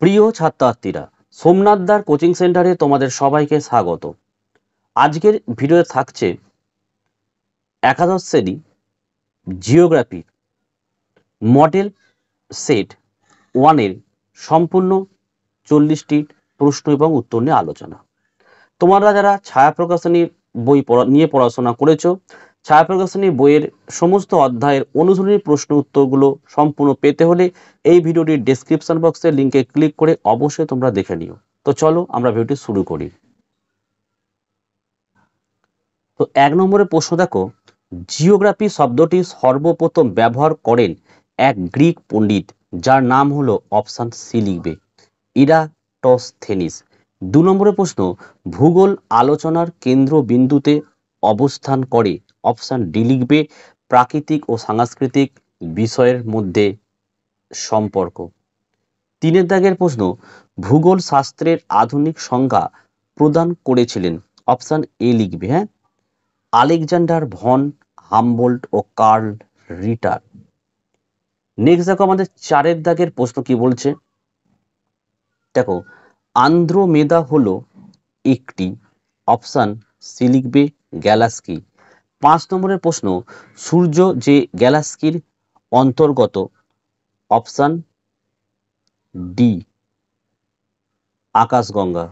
প্রিয় ছাত্রছাত্রীরা, সোমনাথদার কোচিং সেন্টারে তোমাদের সবাইকে স্বাগত। আজকের ভিডিওতে থাকছে একাদশ শ্রেণী জিওগ্রাফি মডেল সেট 1-এর সম্পূর্ণ 40টি প্রশ্ন এবং উত্তর নিয়ে আলোচনা। তোমরা যারা ছায়া প্রকাশনীর বই নিয়ে পড়াশোনা করেছো, ছায়া প্রকাশনী বইয়ের সমস্ত অধ্যায়ের অনুশীলনী প্রশ্ন উত্তরগুলো সম্পূর্ণ পেতে হলে এই ভিডিওটির ডেসক্রিপশন বক্সের লিঙ্কে ক্লিক করে অবশ্যই তোমরা দেখে নিও। তো চলো আমরা ভিডিওটি শুরু করি। তো 1 নম্বরের প্রশ্ন দেখো, জিওগ্রাফি শব্দটি সর্বপ্রথম ব্যবহার করেন এক গ্রিক পণ্ডিত, যার নাম হলো অপশন সি লিখবে, ইরাটোস্থেনিস। 2 নম্বরের প্রশ্ন, ভূগোল আলোচনার কেন্দ্রবিন্দুতে অবস্থান করে, অপশন ডি লিখবে, প্রাকৃতিক ও সাংস্কৃতিক বিষয়ের মধ্যে সম্পর্ক। 3 দাগের প্রশ্ন, ভূগোল শাস্ত্রের আধুনিক সংজ্ঞা প্রদান করেছিলেন, অপশন এ লিখবে, হ্যাঁ, আলেকজান্ডার ভন হামবোল্ট ও কার্ল রিটার। নেক্সট দেখো আমাদের 4 দাগের প্রশ্ন কি বলছে, দেখো, আন্দ্রোমেদা হলো একটি, অপশন সি লিখবে, গ্যালাক্সি। 5 নম্বরের প্রশ্ন, সূর্য যে গ্যালাক্সির অন্তর্গত, অপশন ডি আকাশগঙ্গা।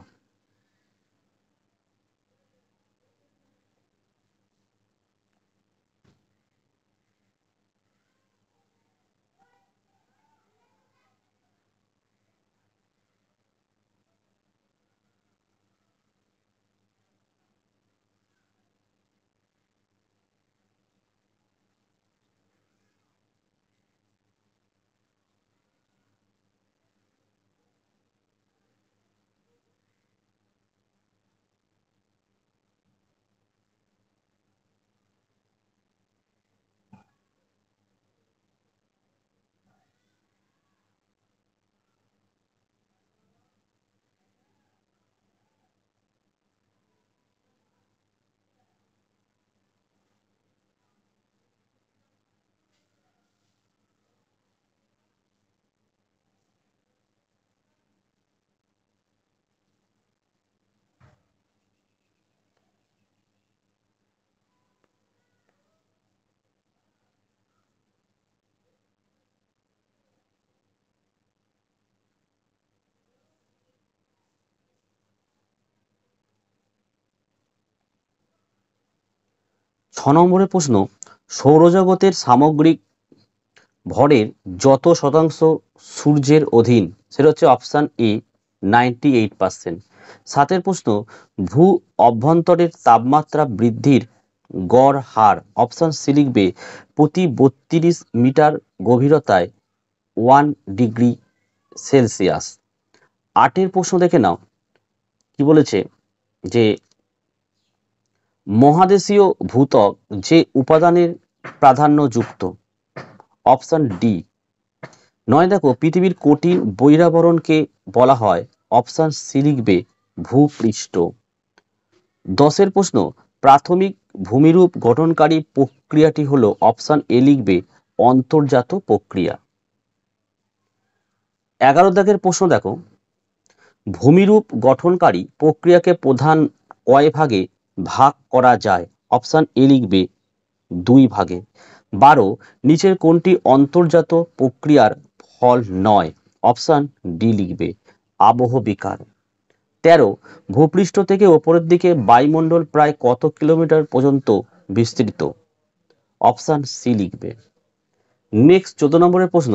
ছ নম্বরের প্রশ্ন, সৌরজগতের সামগ্রিক ভরের যত শতাংশ সূর্যের অধীন, সেটা হচ্ছে অপশন এ 98%। 7 প্রশ্ন, ভূ অভ্যন্তরের তাপমাত্রা বৃদ্ধির গড় হার, অপশন সি লিখবে, প্রতি 32 মিটার গভীরতায় 1 ডিগ্রি সেলসিয়াস। 8 প্রশ্ন দেখে নাও কি বলেছে, যে মহাদেশীয় ভূত্বক যে উপাদানের প্রাধান্যযুক্ত, অপশন ডি। 9 দেখো, পৃথিবীর কঠিন বহিরাবরণকে বলা হয়, অপশন সি লিখবে, ভূপৃষ্ঠ। 10 প্রশ্ন, প্রাথমিক ভূমিরূপ গঠনকারী প্রক্রিয়াটি হলো, অপশন এ লিখবে, অন্তর্জাত প্রক্রিয়া। 11 দাগের প্রশ্ন দেখো, ভূমিরূপ গঠনকারী প্রক্রিয়াকে প্রধান কয় ভাগে ভাগ করা যায়, অপশন এ লিখবে, 2 ভাগে। 12, নিচের কোনটি অন্তর্জাত প্রক্রিয়ার ফল নয়, অপশন ডি লিখবে, আবহবিকার। 13, ভূপৃষ্ঠ থেকে ওপরের দিকে বায়ুমণ্ডল প্রায় কত কিলোমিটার পর্যন্ত বিস্তৃত, অপশন সি লিখবে। নেক্সট 14 নম্বরের প্রশ্ন,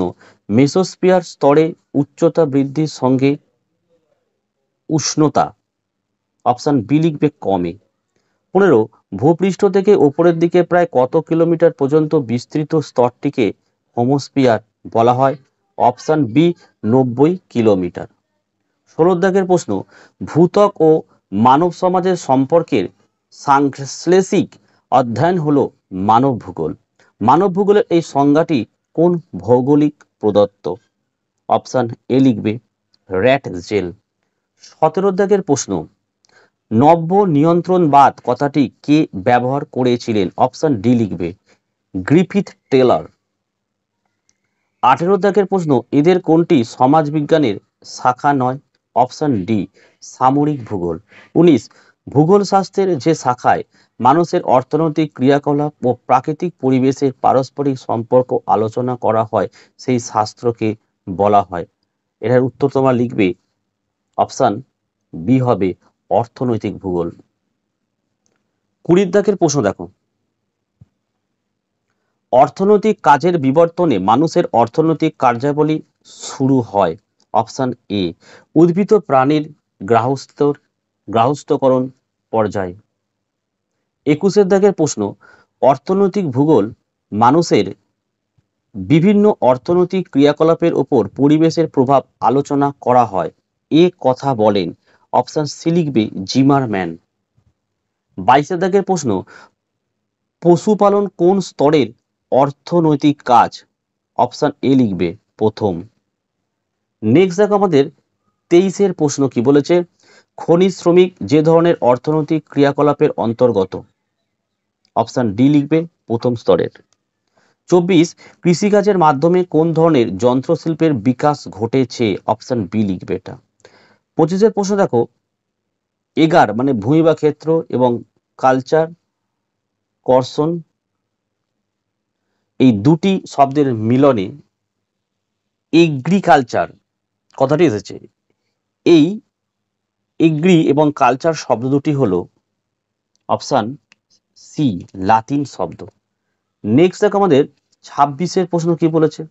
মেসোস্ফিয়ার স্তরে উচ্চতা বৃদ্ধির সঙ্গে উষ্ণতা, অপশন বি লিখবে, কমে। 15, ভূপৃষ্ঠ থেকে ওপরের দিকে প্রায় কত কিলোমিটার পর্যন্ত বিস্তৃত স্তরটিকে হোমোস্ফিয়ার বলা হয়, অপশন বি 90 কিলোমিটার। 16 দাগের প্রশ্ন, ভূত্বক ও মানব সমাজের সম্পর্কের সাংশ্লেষিক অধ্যয়ন হলো মানব ভূগোল। মানব ভূগোলের এই সংজ্ঞাটি কোন ভৌগোলিক প্রদত্ত, অপশন এ লিখবে, র্যাট জেল। 17 দাগের প্রশ্ন, নব্য নিয়ন্ত্রণবাদ কথাটি কে ব্যবহার করেছিলেন, অপশন ডি লিখবে, গ্রিফিথ টেলর। 18 দাগের প্রশ্ন, এদের কোনটি সমাজবিজ্ঞানের শাখা নয়, অপশন ডি সামরিক ভূগোল। 19 ভূগোল শাস্ত্রের যে শাখায় মানুষের অর্থনৈতিক ক্রিয়াকলাপ ও প্রাকৃতিক পরিবেশের পারস্পরিক সম্পর্ক আলোচনা করা হয় সেই শাস্ত্রকে বলা হয়। এটার উত্তর তোমরা লিখবে অপশন বি হবে অর্থনৈতিক ভূগোল। 20 দাগের প্রশ্ন দেখো, অর্থনৈতিক কাজের বিবর্তনে মানুষের অর্থনৈতিক কার্যাবলী শুরু হয়। অপশন এ উদ্ভিদ প্রাণীর গ্রাহস্থকরণ পর্যায়ে। 21 দাগের প্রশ্ন, অর্থনৈতিক ভূগোল মানুষের বিভিন্ন অর্থনৈতিক ক্রিয়াকলাপের উপর পরিবেশের প্রভাব আলোচনা করা হয়। এ কথা বলেন অপশন সি লিখবে জিমারম্যান। 22 দাগের প্রশ্ন, পশুপালন কোন স্তরের অর্থনৈতিক কাজ? অপশন এ লিখবে প্রথম। নেক্সট দেখো আমাদের 23 প্রশ্ন কি বলেছে, খনিজ শ্রমিক যে ধরনের অর্থনৈতিক ক্রিয়াকলাপের অন্তর্গত? অপশন ডি লিখবে প্রথম স্তরের। 24 কৃষিকাজের মাধ্যমে কোন ধরনের যন্ত্রশিল্পের বিকাশ ঘটেছে? অপশন বি লিখবে এটা। 25 প্রশ্ন দেখো, এগার মানে ভূমি বা ক্ষেত্র এবং কালচার কর্ষণ এই দুটি শব্দের মিলনে এগ্রিকালচার কথাটি এসেছে। এই এগ্রি এবং কালচার শব্দ দুটি হলো অপশন সি লাতিন শব্দ। নেক্সট দেখো আমাদের 26 প্রশ্ন কি বলেছে,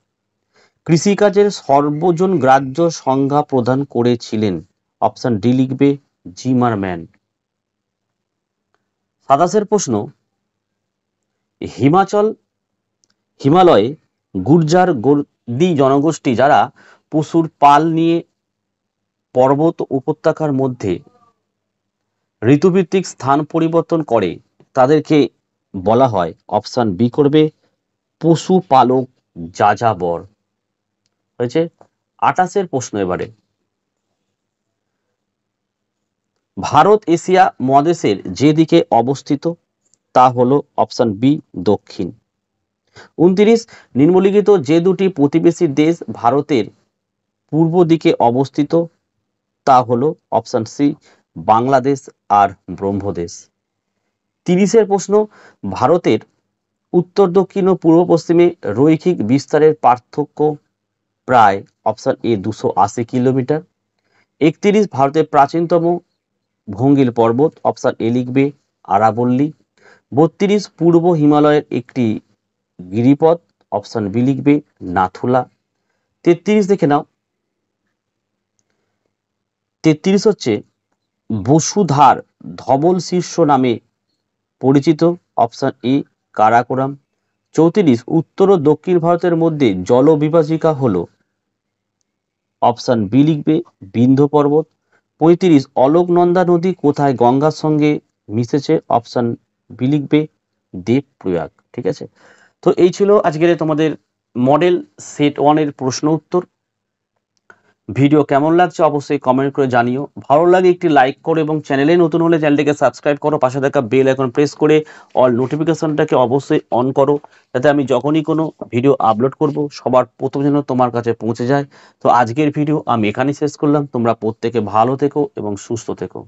কৃষিকাজের সর্বজন গ্রাহ্য সংজ্ঞা প্রদান করেছিলেন? অপশন ডি লিখবে জিমারম্যান। 27 প্রশ্ন, হিমালয়ে গুর্জার গর্দি জনগোষ্ঠী যারা পশুর পাল নিয়ে পর্বত উপত্যকার মধ্যে ঋতুভিত্তিক স্থান পরিবর্তন করে তাদেরকে বলা হয়? অপশন বি করবে পশুপালক যাযাবর। হয়েছে। 28 প্রশ্ন এবারে, ভারত এশিয়া মহাদেশের যে দিকে অবস্থিত তা হলো অপশন বি দক্ষিণ। 29 নিম্নলিখিত যে দুটি প্রতিবেশী দেশ ভারতের পূর্ব দিকে অবস্থিত তা হলো অপশন সি বাংলাদেশ আর ব্রহ্মদেশ। 30 প্রশ্ন, ভারতের উত্তর দক্ষিণ ও পূর্ব পশ্চিমে রৈখিক বিস্তারের পার্থক্য প্রায় অপশন এ 280 কিলোমিটার। 31 ভারতের প্রাচীনতম ভঙ্গিল পর্বত, অপশন এ লিখবে আরাবল্লী। 32 পূর্ব হিমালয়ের একটি গিরিপথ, অপশন বি লিখবে নাথুলা। 33 দেখে নাও, 33 হচ্ছে বসুধার ধবল শীর্ষ নামে পরিচিত, অপশন এ কারাকোরাম। 34 উত্তর ও দক্ষিণ ভারতের মধ্যে জলবিভাজিকা হলো, অপশন বি লিখবে বিন্ধ্য পর্বত। 35 অলোকনন্দা নদী কোথায় গঙ্গার সঙ্গে মিশেছে? অপশন বি লিখবে দেবপ্রয়াগ। ঠিক আছে, তো এই ছিল আজকের তোমাদের মডেল সেট 1 এর প্রশ্ন উত্তর। ভিডিও কেমন লাগছে অবশ্যই কমেন্ট করে জানিও। ভালো লাগে একটি লাইক করো এবং চ্যানেলে নতুন হলে চ্যানেলটিকে সাবস্ক্রাইব করো, পাশে থাকা বেল আইকন প্রেস করে অল নোটিফিকেশনটাকে অবশ্যই অন করো, যাতে আমি যখনই কোনো ভিডিও আপলোড করব সবার প্রথম যেন তোমার কাছে পৌঁছে যায়। তো আজকের ভিডিও আমি এখানেই শেষ করলাম। তোমরা প্রত্যেকে ভালো থেকো এবং সুস্থ থেকো।